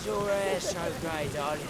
your hair so grey, darling?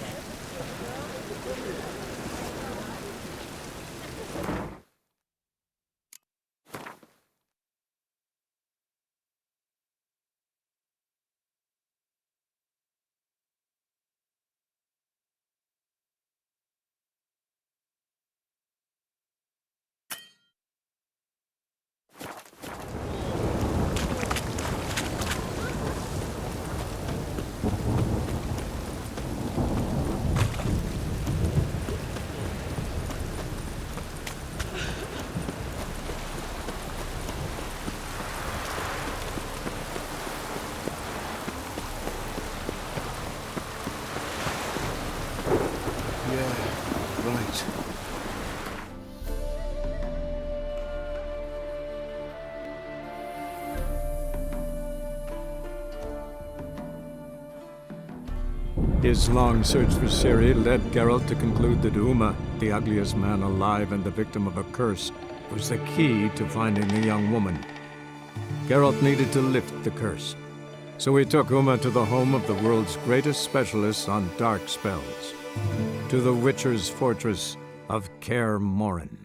Right. His long search for Ciri led Geralt to conclude that Uma, the ugliest man alive and the victim of a curse, was the key to finding the young woman. Geralt needed to lift the curse, so he took Uma to the home of the world's greatest specialist on dark spells, to the Witcher's fortress of Kaer Morhen.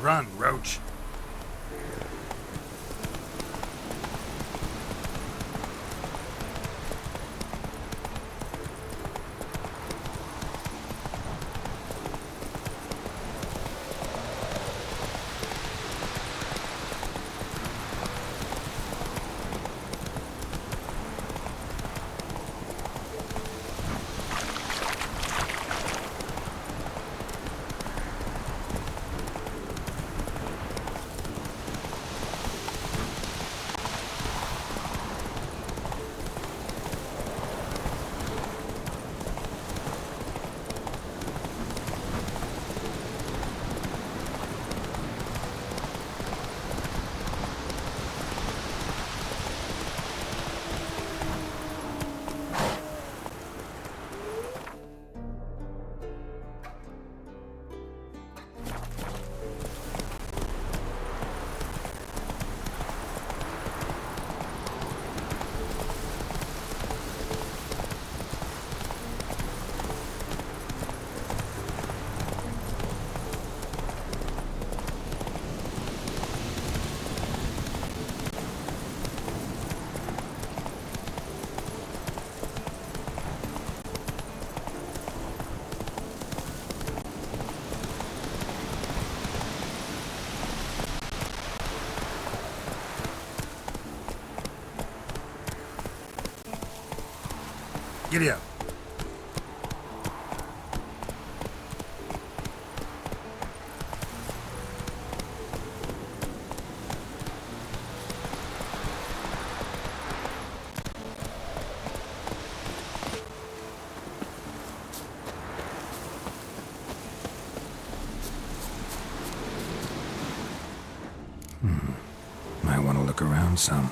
Run, Roach. Giddy up. Might want to look around some.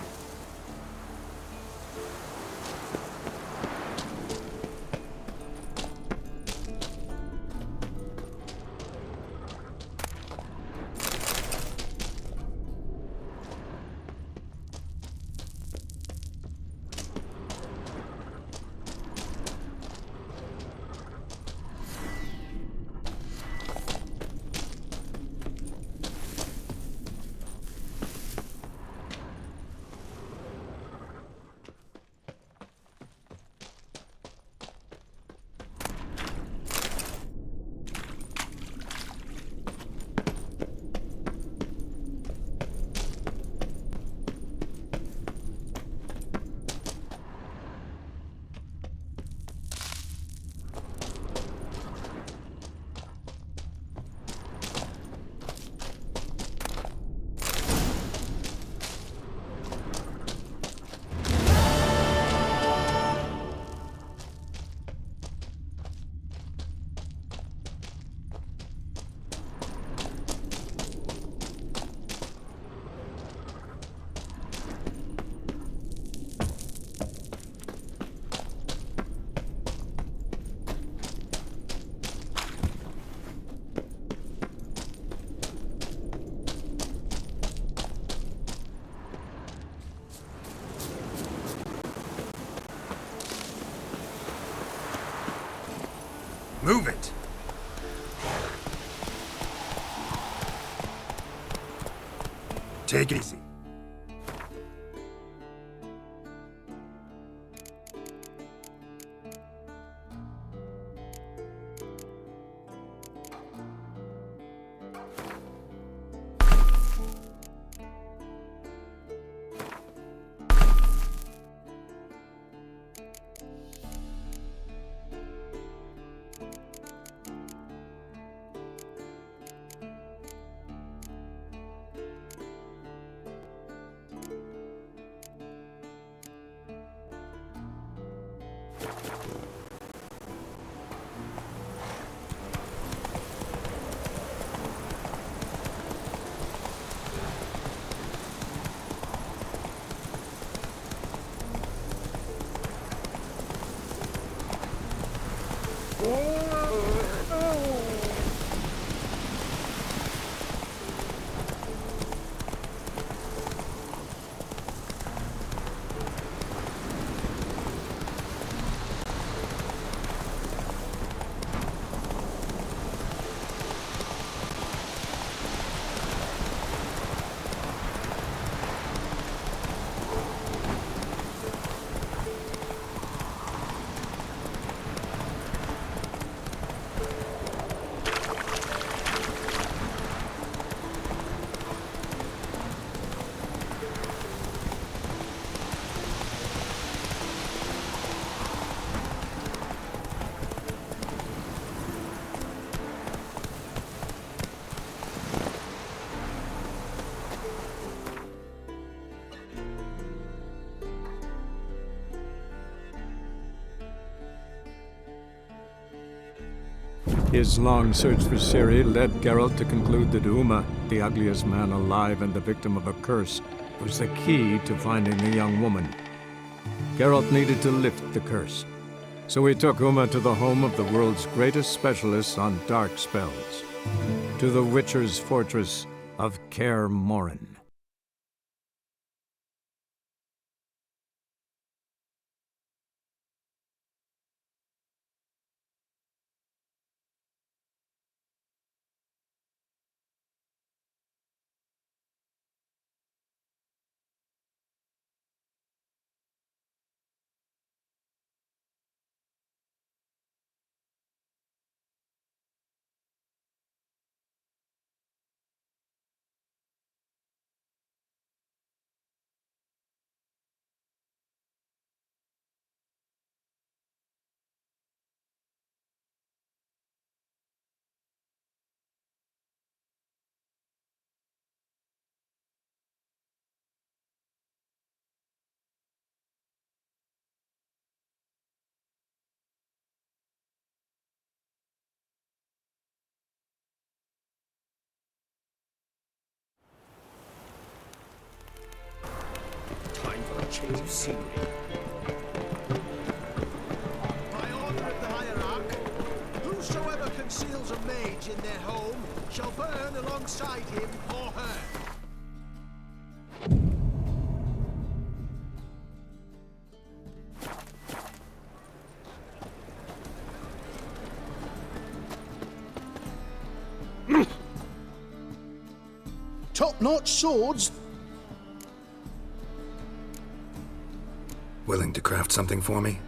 Move it! Take it easy. His long search for Ciri led Geralt to conclude that Uma, the ugliest man alive and the victim of a curse, was the key to finding the young woman. Geralt needed to lift the curse, so he took Uma to the home of the world's greatest specialist on dark spells, to the Witcher's fortress of Kaer Morhen. Time for a change of scenery. By order of the hierarch, whosoever conceals a mage in their home shall burn alongside him or her. Top-notch swords. Willing to craft something for me?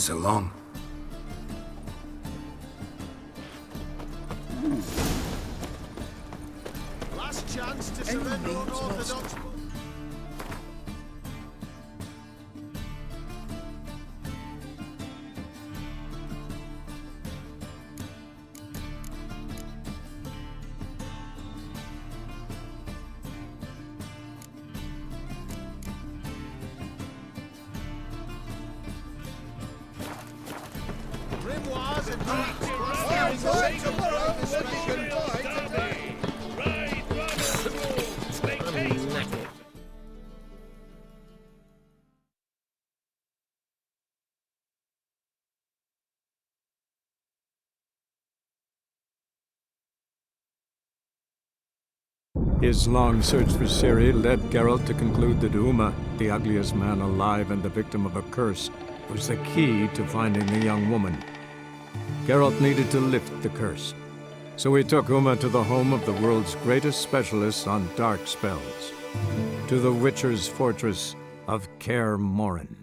So long. Last chance to surrender unorthodox. Grimoires and His long search for Ciri led Geralt to conclude that Uma, the ugliest man alive and the victim of a curse, was the key to finding the young woman. Geralt needed to lift the curse, so he took Uma to the home of the world's greatest specialist on dark spells, to the Witcher's fortress of Kaer Morhen.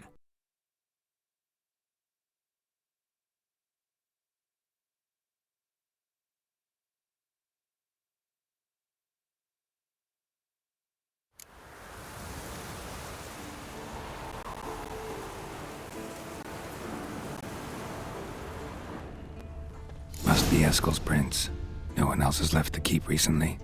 Must be Eskel's prince. No one else has left the keep recently.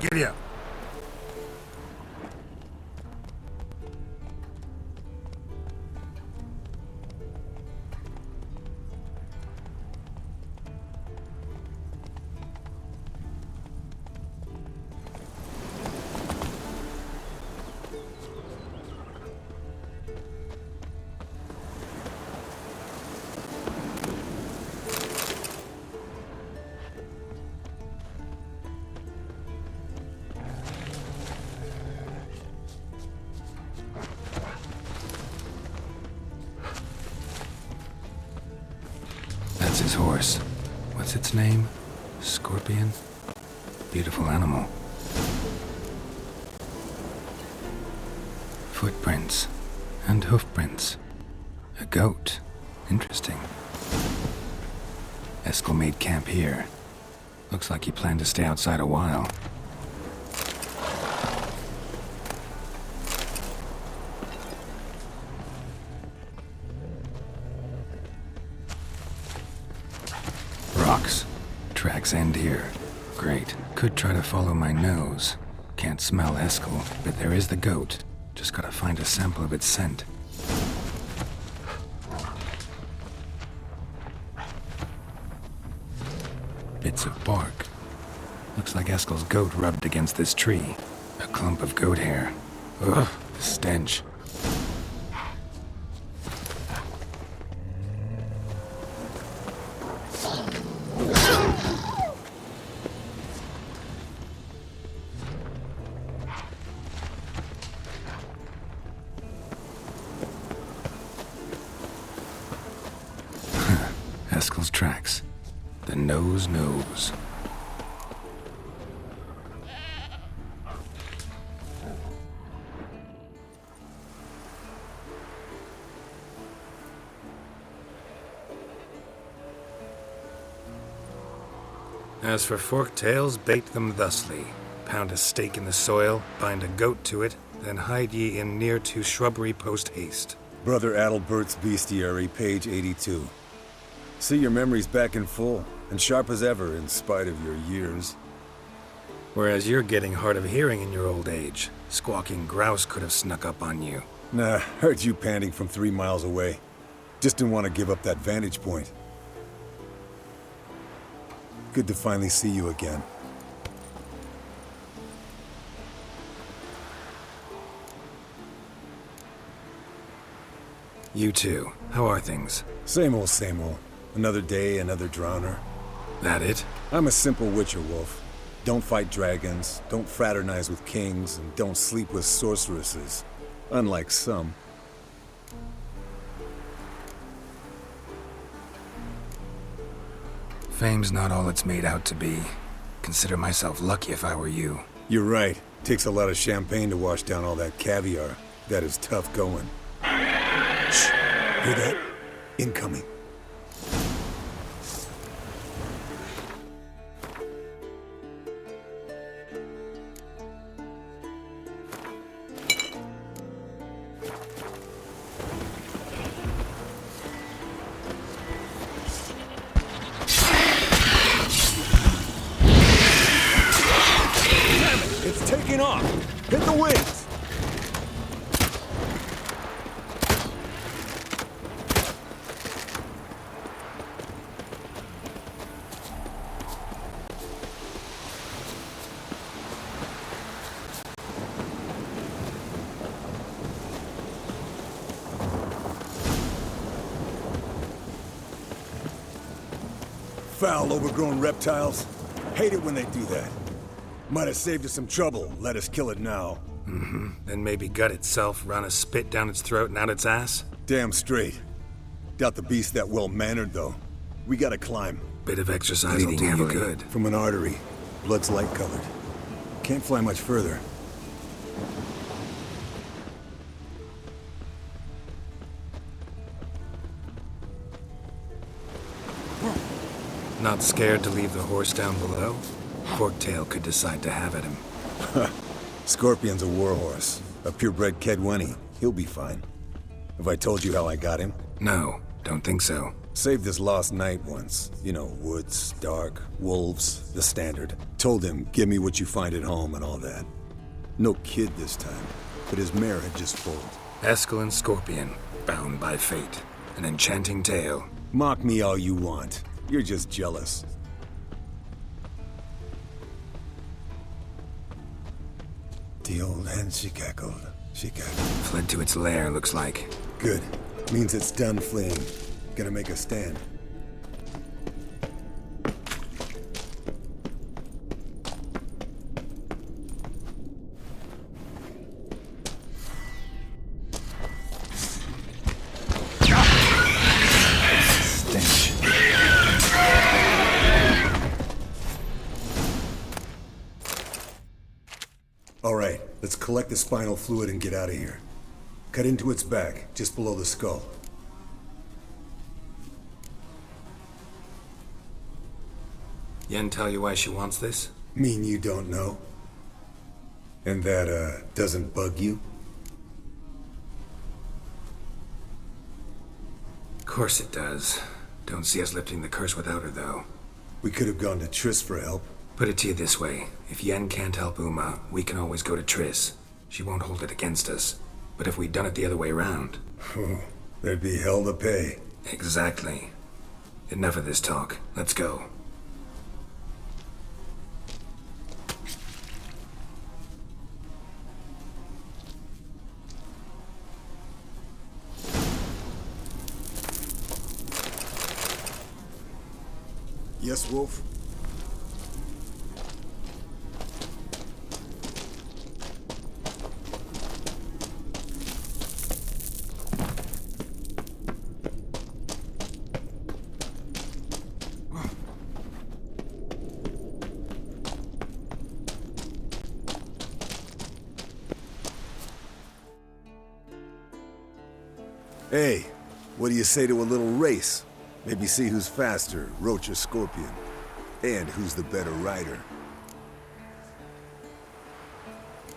Giddy up. That's his horse. What's its name? Scorpion? Beautiful animal. Footprints. And hoofprints. A goat. Interesting. Eskel made camp here. Looks like he planned to stay outside a while. Rocks. Tracks end here. Great. Could try to follow my nose. Can't smell Eskel, but there is the goat. Just gotta find a sample of its scent. Bits of bark. Looks like Eskel's goat rubbed against this tree. A clump of goat hair. Ugh, the stench. Eskel's tracks. The nose knows. As for Forktails, bait them thusly. Pound a stake in the soil, bind a goat to it, then hide ye in near to shrubbery post haste. Brother Adalbert's Bestiary, page 82. See, your memory's back in full, and sharp as ever in spite of your years. Whereas you're getting hard of hearing in your old age. Squawking grouse could have snuck up on you. Nah, heard you panting from 3 miles away. Just didn't want to give up that vantage point. Good to finally see you again. You too. How are things? Same old, same old. Another day, another drowner. That it? I'm a simple witcher wolf. Don't fight dragons, don't fraternize with kings, and don't sleep with sorceresses. Unlike some. Fame's not all it's made out to be. Consider myself lucky if I were you. You're right. Takes a lot of champagne to wash down all that caviar. That is tough going. Shh. Hear that? Incoming. It's taking off! Hit the wings! Foul, overgrown reptiles. Hate it when they do that. Might have saved us some trouble. Let us kill it now. Then maybe gut itself, run a spit down its throat and out its ass? Damn straight. Doubt the beast that well-mannered, though. We gotta climb. Bit of exercise will do you good. From an artery. Blood's light-colored. Can't fly much further. Not scared to leave the horse down below? Forktail could decide to have at him. Scorpion's a warhorse. A purebred Kedwenny. He'll be fine. Have I told you how I got him? No, don't think so. Saved this lost knight once. You know, woods, dark, wolves, the standard. Told him, give me what you find at home and all that. No kid this time, but his mare had just foaled. Eskel and Scorpion, bound by fate. An enchanting tale. Mock me all you want. You're just jealous. The old hen, she cackled. She cackled. Fled to its lair, looks like. Good. Means it's done fleeing. Gonna make a stand. Stench. All right, let's collect the spinal fluid and get out of here. Cut into its back, just below the skull. Yen tell you why she wants this? Mean you don't know? And that, doesn't bug you? Of course it does. Don't see us lifting the curse without her, though. We could have gone to Triss for help. Put it to you this way. If Yen can't help Uma, we can always go to Triss. She won't hold it against us. But if we'd done it the other way around... There'd be hell to pay. Exactly. Enough of this talk. Let's go. Yes, Wolf? Hey, what do you say to a little race? Maybe see who's faster, Roach or Scorpion. And who's the better rider?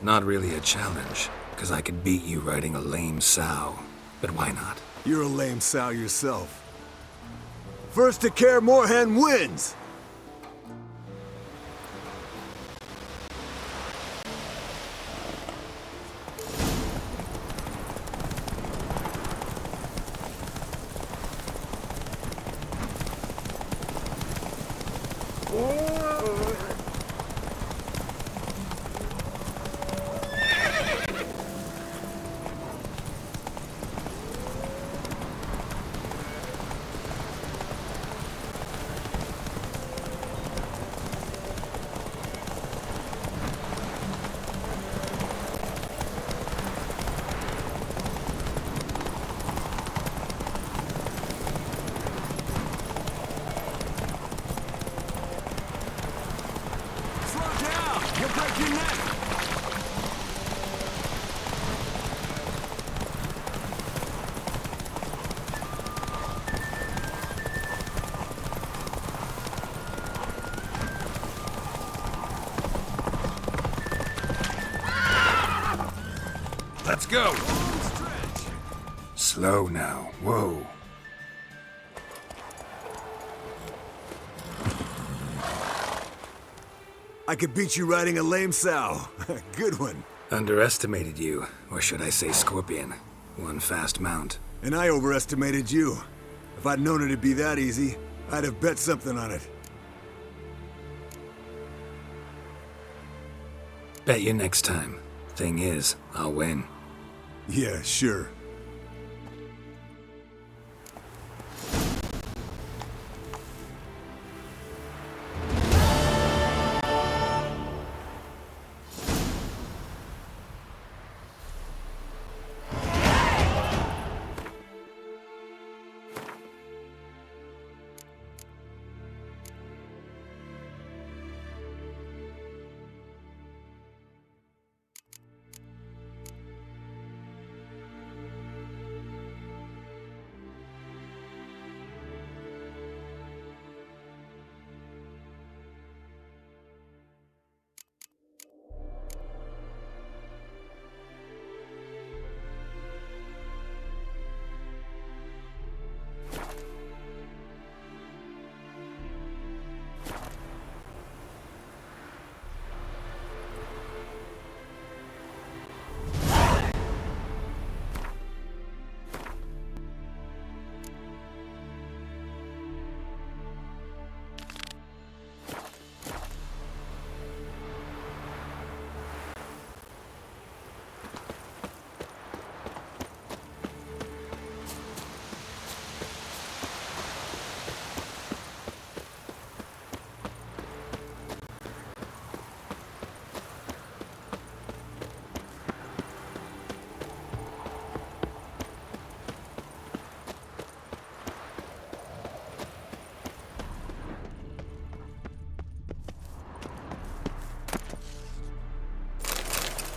Not really a challenge, because I could beat you riding a lame sow. But why not? You're a lame sow yourself. First to Kaer Morhen wins! Let's go! Slow now. Whoa. I could beat you riding a lame sow. Good one. Underestimated you, or should I say scorpion. One fast mount. And I overestimated you. If I'd known it'd be that easy, I'd have bet something on it. Bet you next time. Thing is, I'll win. Yeah, sure.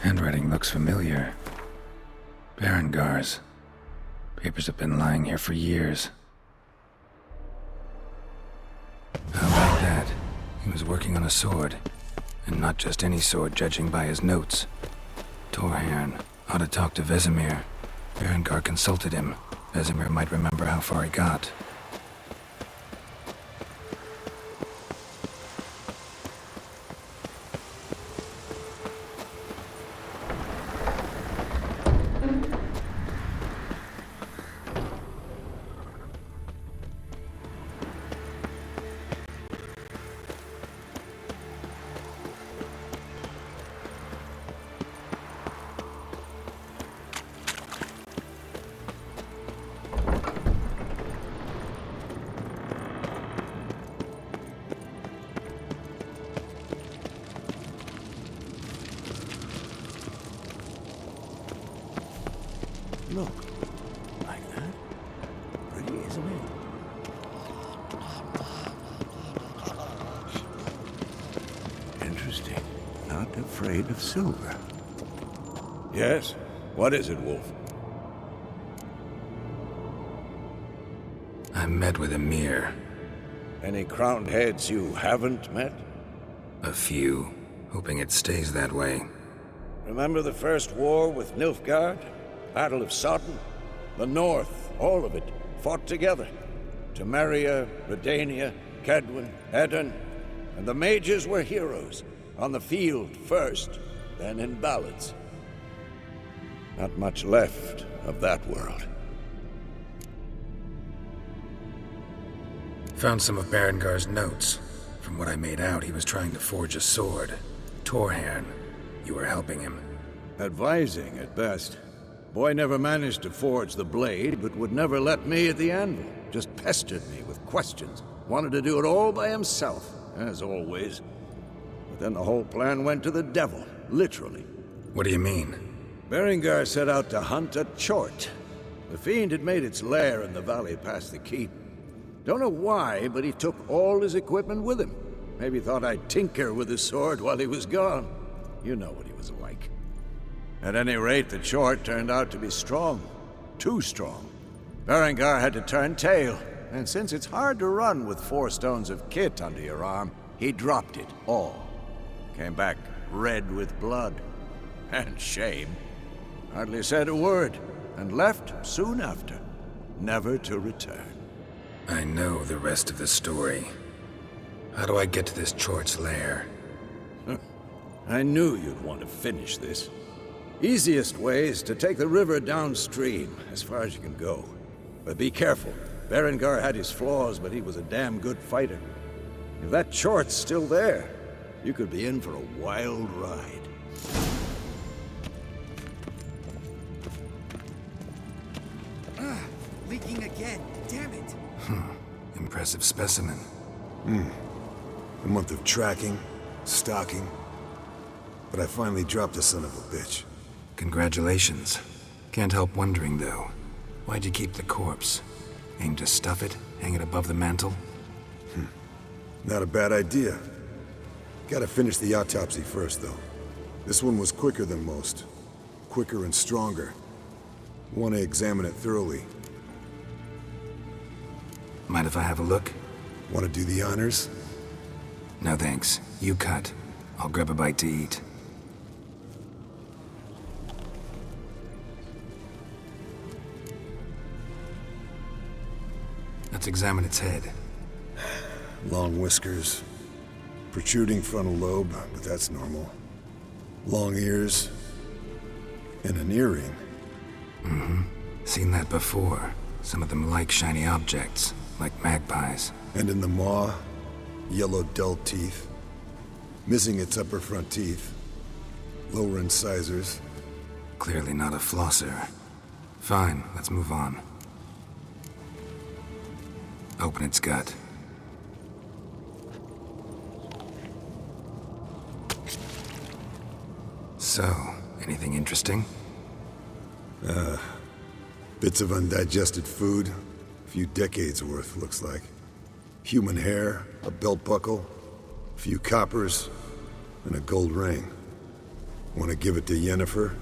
Handwriting looks familiar. Berengar's. Papers have been lying here for years. How about that? He was working on a sword. And not just any sword, judging by his notes. Torhern ought to talk to Vesemir. Berengar consulted him. Vesemir might remember how far he got. Look, like that. Pretty, isn't it? Interesting. Not afraid of silver. Yes? What is it, Wolf? I met with Emir. Any crowned heads you haven't met? A few, hoping it stays that way. Remember the first war with Nilfgaard? Battle of Sodden? The North, all of it, fought together. Temeria, Redania, Kedwin, Edirn, and the mages were heroes. On the field first, then in ballads. Not much left of that world. Found some of Berengar's notes. From what I made out, he was trying to forge a sword. Torhern, you were helping him. Advising, at best. Boy never managed to forge the blade, but would never let me at the anvil. Just pestered me with questions. Wanted to do it all by himself, as always. But then the whole plan went to the devil, literally. What do you mean? Berengar set out to hunt a chort. The fiend had made its lair in the valley past the keep. Don't know why, but he took all his equipment with him. Maybe thought I'd tinker with his sword while he was gone. You know what he was like. At any rate, the chort turned out to be strong. Too strong. Berengar had to turn tail, and since it's hard to run with 4 stones of kit under your arm, he dropped it all. Came back red with blood. And shame. Hardly said a word, and left soon after, never to return. I know the rest of the story. How do I get to this chort's lair? I knew you'd want to finish this. Easiest way is to take the river downstream, as far as you can go. But be careful. Berengar had his flaws, but he was a damn good fighter. If that chort's still there, you could be in for a wild ride. Leaking again. Damn it. Impressive specimen. A month of tracking, stalking. But I finally dropped the son of a bitch. Congratulations. Can't help wondering, though. Why'd you keep the corpse? Aim to stuff it? Hang it above the mantle? Not a bad idea. Gotta finish the autopsy first, though. This one was quicker than most. Quicker and stronger. Want to examine it thoroughly. Mind if I have a look? Want to do the honors? No thanks. You cut. I'll grab a bite to eat. Let's examine its head. Long whiskers. Protruding frontal lobe, but that's normal. Long ears. And an earring. Seen that before. Some of them like shiny objects, like magpies. And in the maw, yellow dull teeth. Missing its upper front teeth. Lower incisors. Clearly not a flosser. Fine, let's move on. Open its gut. So, anything interesting? Bits of undigested food. A few decades worth, looks like. Human hair, a belt buckle, a few coppers, and a gold ring. Want to give it to Yennefer?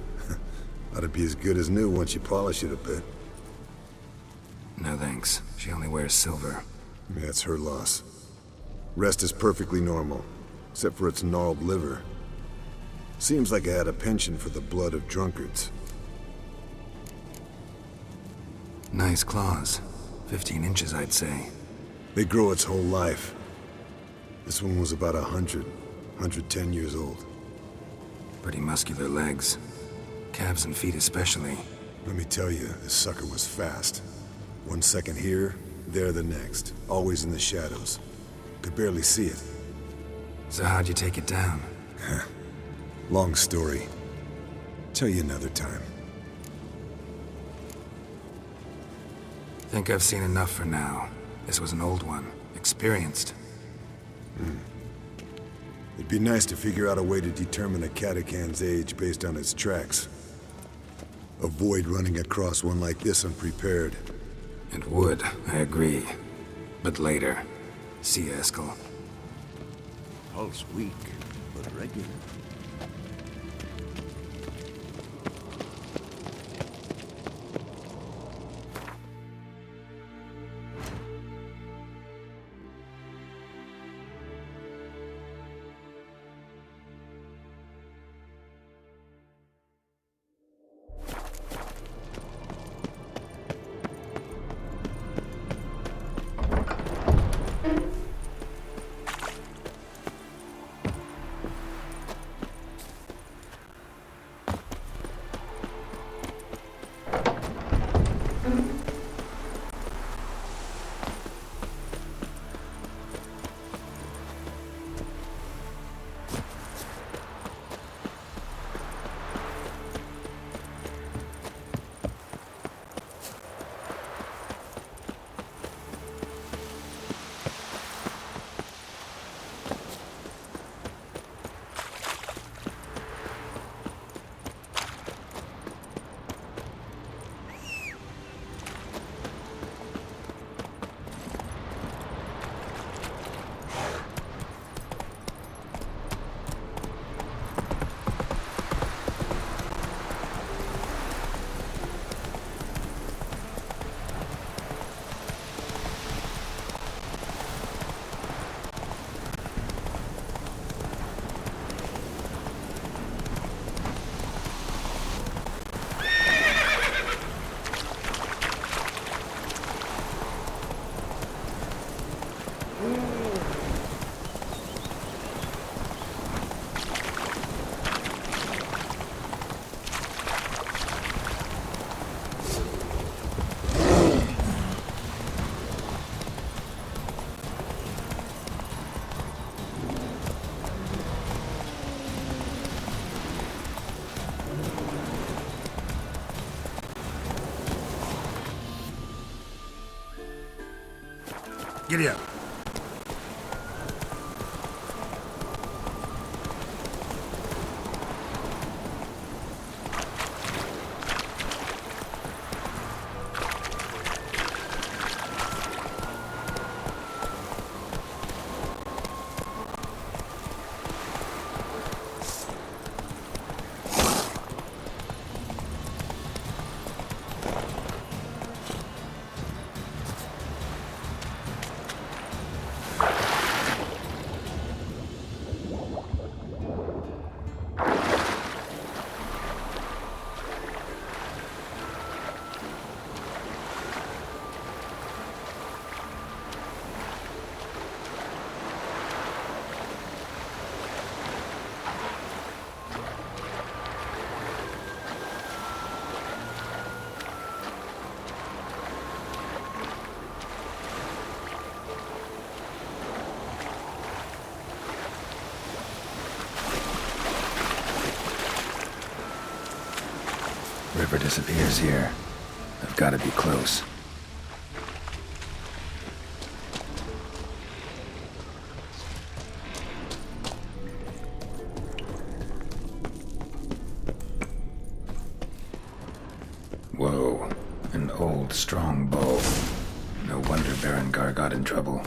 Ought to be as good as new once you polish it a bit. No thanks. She only wears silver. That's her loss. Rest is perfectly normal, except for its gnarled liver. Seems like I had a penchant for the blood of drunkards. Nice claws. 15 inches, I'd say. They grow its whole life. This one was about 110 years old. Pretty muscular legs. Calves and feet especially. Let me tell you, this sucker was fast. 1 second here, there the next. Always in the shadows. Could barely see it. So how'd you take it down? Long story. Tell you another time. Think I've seen enough for now. This was an old one. Experienced. It'd be nice to figure out a way to determine a catacan's age based on its tracks. Avoid running across one like this unprepared. It would, I agree. But later. See you, Eskel. Pulse weak, but regular. Giddy up. River disappears here. I've got to be close. Whoa, an old, strong bow. No wonder Berengar got in trouble.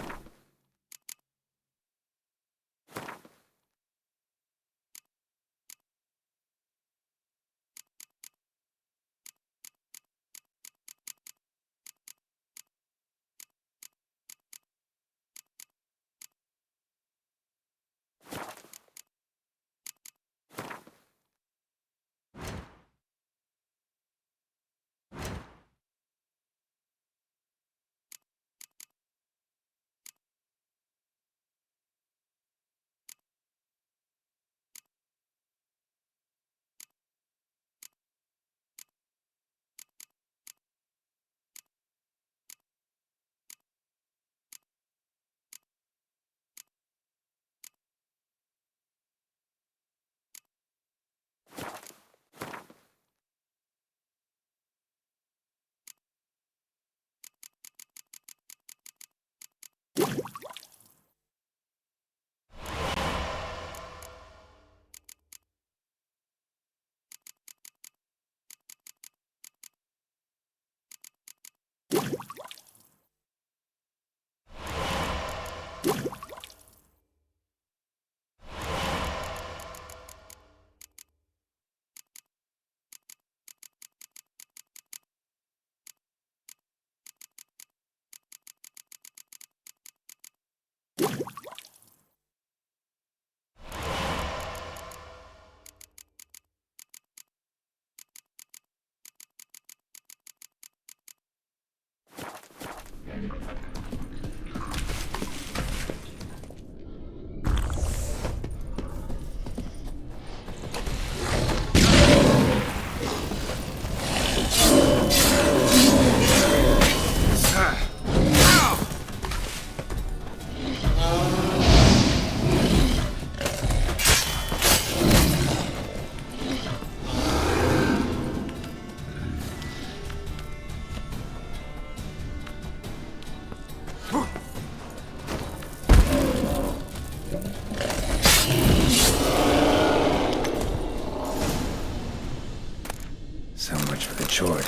So much for the chort.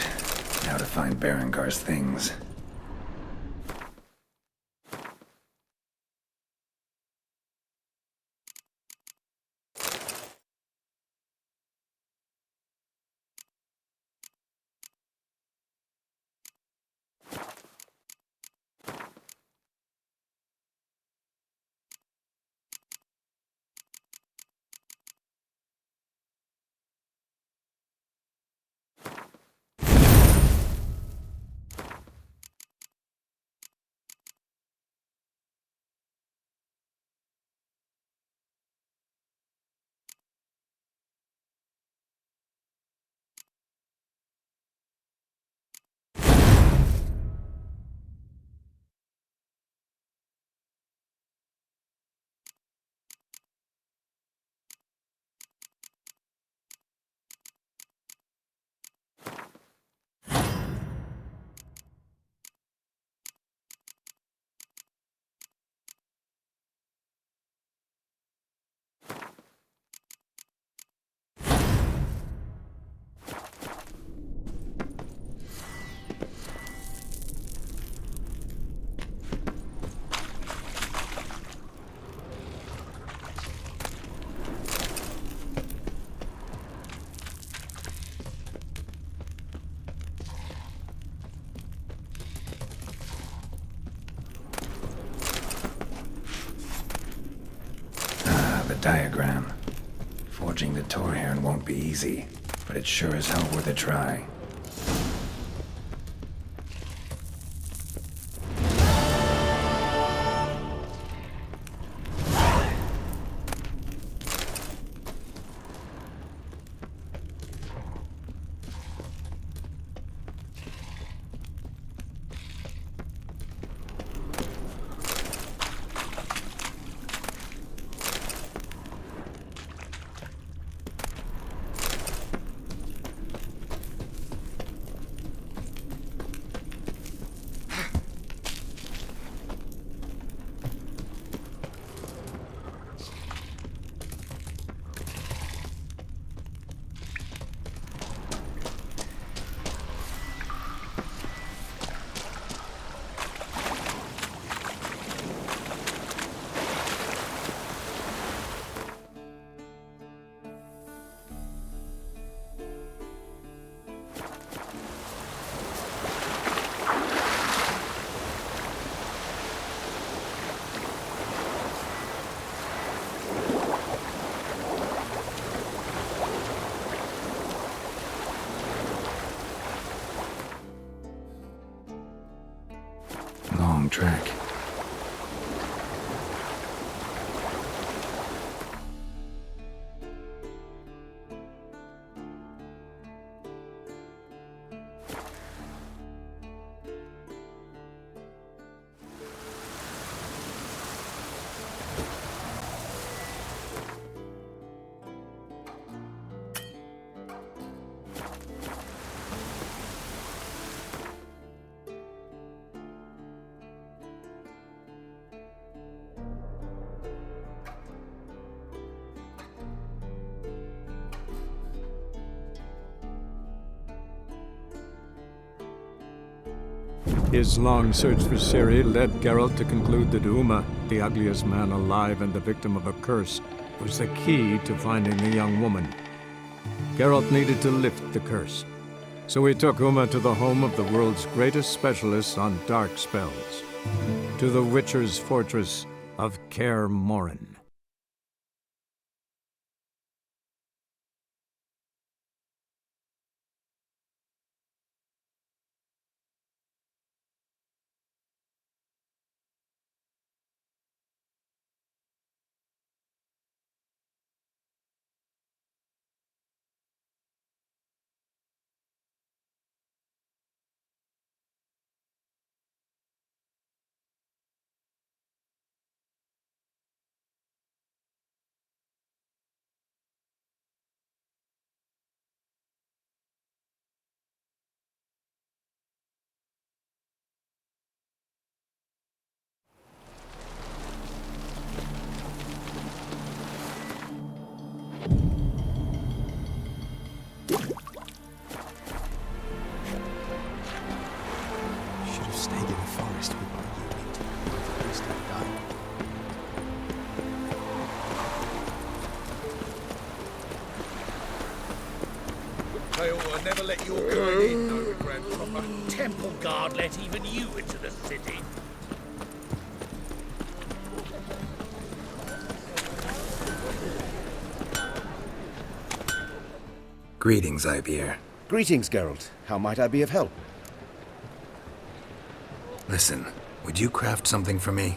Now to find Berengar's things. diagram. Forging the Torhairn won't be easy, but it's sure as hell worth a try. Long track. His long search for Ciri led Geralt to conclude that Uma, the ugliest man alive and the victim of a curse, was the key to finding the young woman. Geralt needed to lift the curse, so he took Uma to the home of the world's greatest specialist on dark spells, to the Witcher's fortress of Kaer Morhen. Should have stayed in the forest with my unit. At least I died. They ought to never let your kind in, no grandpapa. Temple guard let even you into the city. Greetings, Ibeer. Greetings, Geralt. How might I be of help? Listen, would you craft something for me?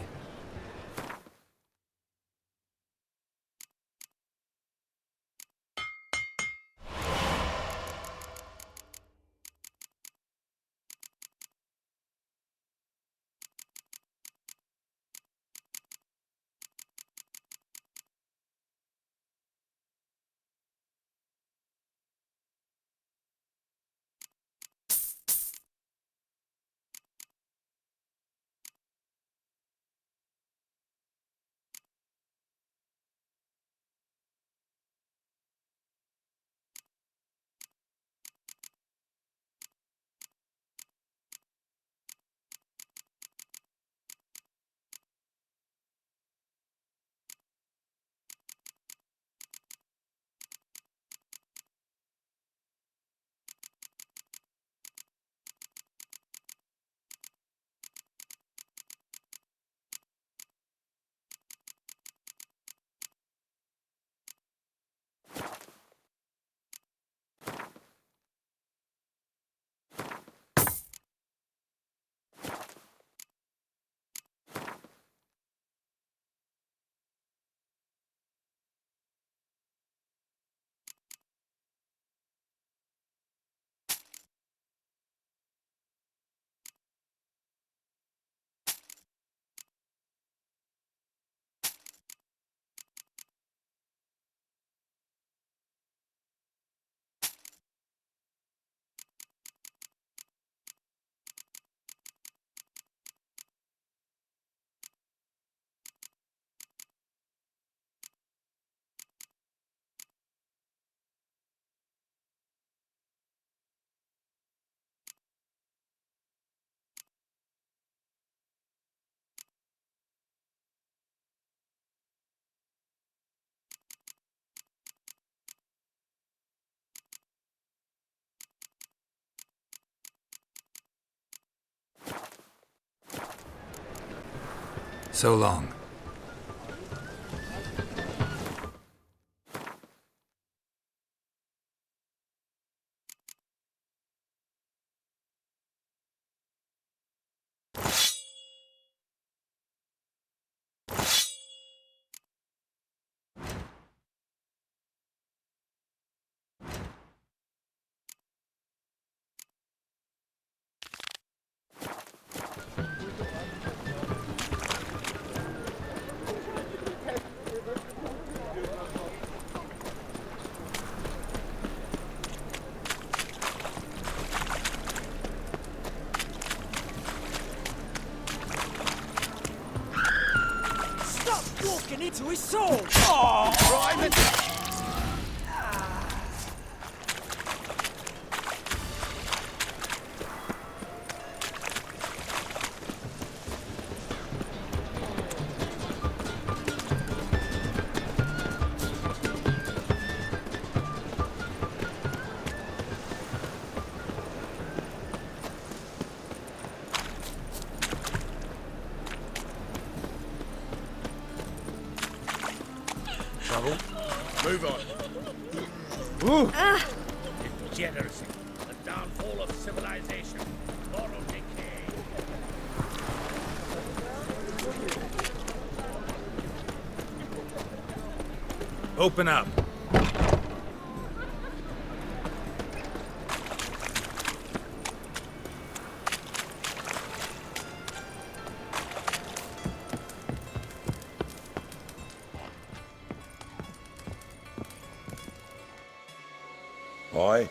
So long. Walking into his soul! Oh, Private! Move on. Ooh! Degeneracy. The downfall of civilization. Moral decay. Open up. Boy?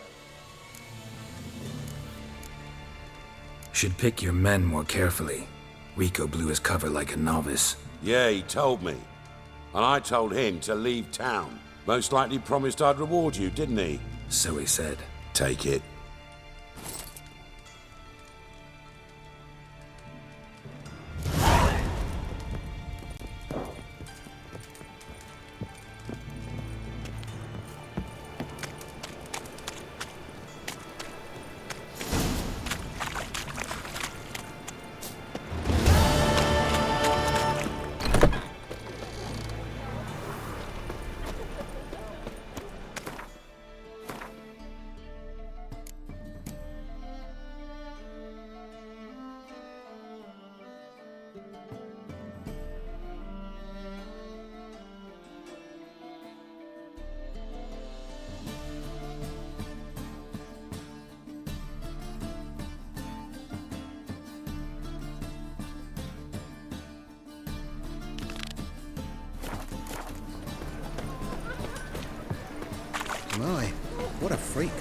Should pick your men more carefully. Rico blew his cover like a novice. Yeah, he told me. And I told him to leave town. Most likely promised I'd reward you, didn't he? So he said. Take it. My, what a freak.